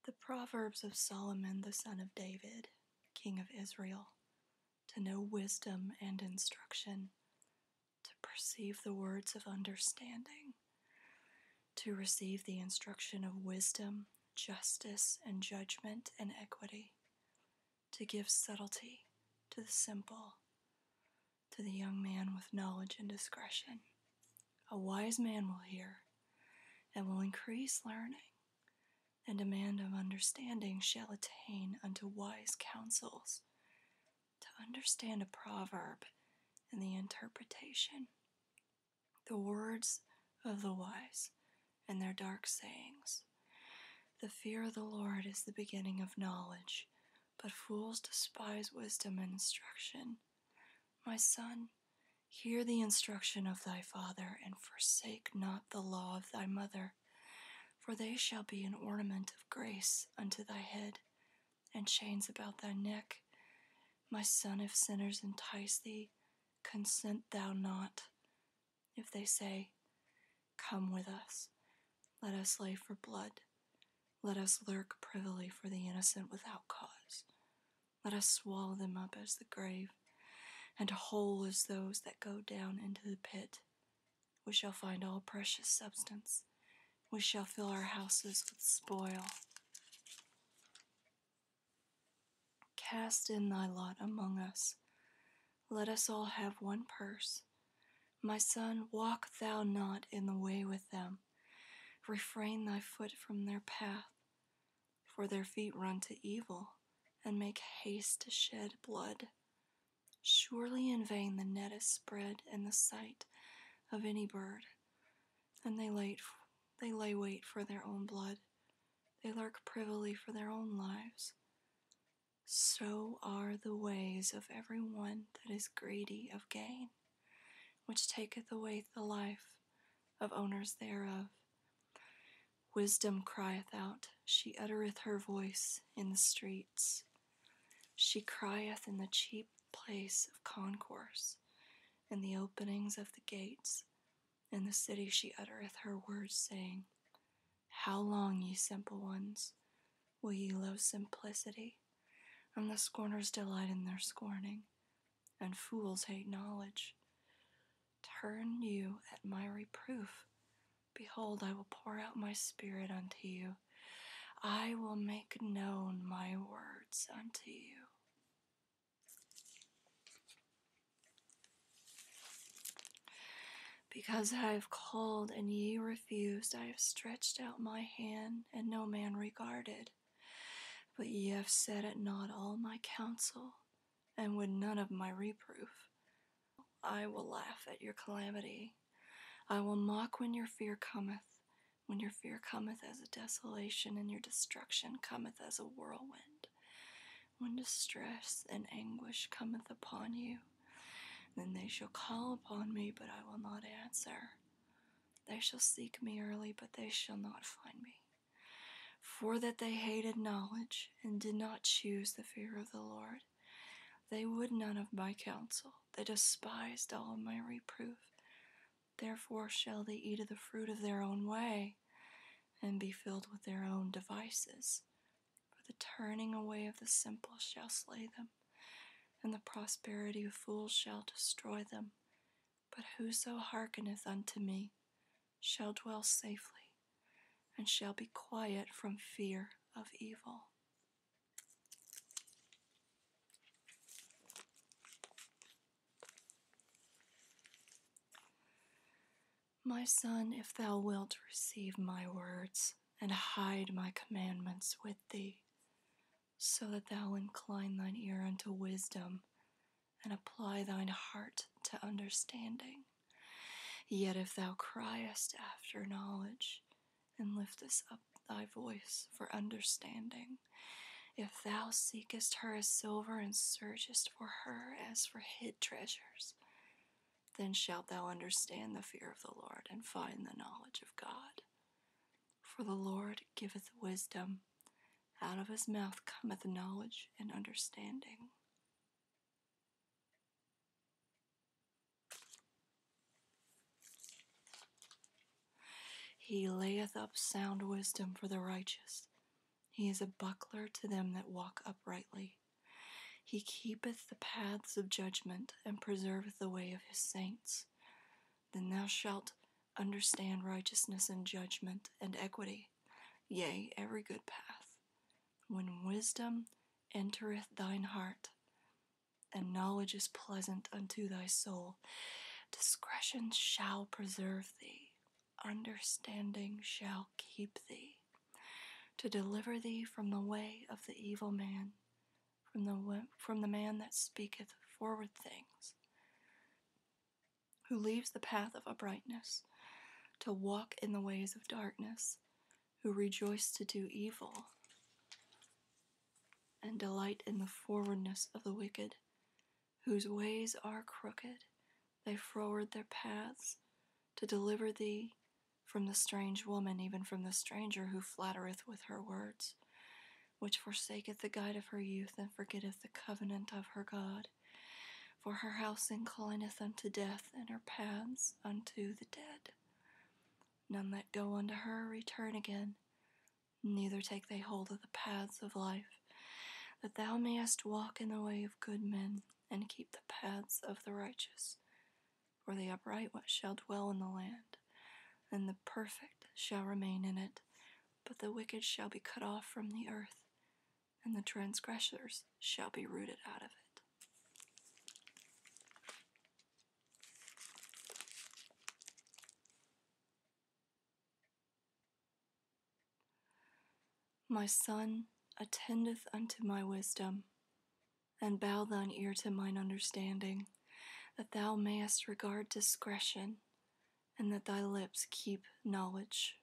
The Proverbs of Solomon, the son of David, king of Israel, to know wisdom and instruction, to perceive the words of understanding, to receive the instruction of wisdom, justice, and judgment and equity, to give subtlety to the simple, to the young man with knowledge and discretion. A wise man will hear and will increase learning, and a man of understanding shall attain unto wise counsels, to understand a proverb and the interpretation, the words of the wise and their dark sayings. The fear of the Lord is the beginning of knowledge, but fools despise wisdom and instruction. My son, hear the instruction of thy father, and forsake not the law of thy mother, for they shall be an ornament of grace unto thy head, and chains about thy neck. My son, if sinners entice thee, consent thou not. If they say, Come with us, let us lay for blood. Let us lurk privily for the innocent without cause. Let us swallow them up as the grave, and whole as those that go down into the pit. We shall find all precious substance. We shall fill our houses with spoil. Cast in thy lot among us. Let us all have one purse. My son, walk thou not in the way with them. Refrain thy foot from their path, for their feet run to evil, and make haste to shed blood. Surely in vain the net is spread in the sight of any bird, and they lay wait for their own blood. They lurk privily for their own lives. So are the ways of every one that is greedy of gain, which taketh away the life of owners thereof. Wisdom crieth out, she uttereth her voice in the streets. She crieth in the chief place of concourse, in the openings of the gates. In the city she uttereth her words, saying, How long, ye simple ones, will ye love simplicity? And the scorners delight in their scorning, and fools hate knowledge. Turn you at my reproof. Behold, I will pour out my spirit unto you. I will make known my words unto you. Because I have called and ye refused, I have stretched out my hand, and no man regarded. But ye have set at naught all my counsel, and would none of my reproof. I will laugh at your calamity. I will mock when your fear cometh as a desolation, and your destruction cometh as a whirlwind. When distress and anguish cometh upon you, then they shall call upon me, but I will not answer. They shall seek me early, but they shall not find me. For that they hated knowledge, and did not choose the fear of the Lord. They would none of my counsel. They despised all of my reproof. Therefore shall they eat of the fruit of their own way, and be filled with their own devices. For the turning away of the simple shall slay them, and the prosperity of fools shall destroy them. But whoso hearkeneth unto me shall dwell safely, and shall be quiet from fear of evil. My son, if thou wilt receive my words, and hide my commandments with thee, so that thou incline thine ear unto wisdom, and apply thine heart to understanding. Yet if thou criest after knowledge, and liftest up thy voice for understanding, if thou seekest her as silver, and searchest for her as for hid treasures, then shalt thou understand the fear of the Lord, and find the knowledge of God. For the Lord giveth wisdom, out of his mouth cometh knowledge and understanding. He layeth up sound wisdom for the righteous. He is a buckler to them that walk uprightly. He keepeth the paths of judgment, and preserveth the way of his saints. Then thou shalt understand righteousness and judgment and equity, yea, every good path. When wisdom entereth thine heart, and knowledge is pleasant unto thy soul, discretion shall preserve thee, understanding shall keep thee, to deliver thee from the way of the evil man, from the man that speaketh forward things, who leaves the path of uprightness, to walk in the ways of darkness, who rejoice to do evil, and delight in the forwardness of the wicked, whose ways are crooked. They froward their paths, to deliver thee from the strange woman, even from the stranger who flattereth with her words, which forsaketh the guide of her youth, and forgetteth the covenant of her God. For her house inclineth unto death, and her paths unto the dead. None that go unto her return again, neither take they hold of the paths of life, that thou mayest walk in the way of good men, and keep the paths of the righteous. For the upright shall dwell in the land, and the perfect shall remain in it. But the wicked shall be cut off from the earth, and the transgressors shall be rooted out of it. My son, attendeth unto my wisdom, and bow thine ear to mine understanding, that thou mayest regard discretion, and that thy lips keep knowledge.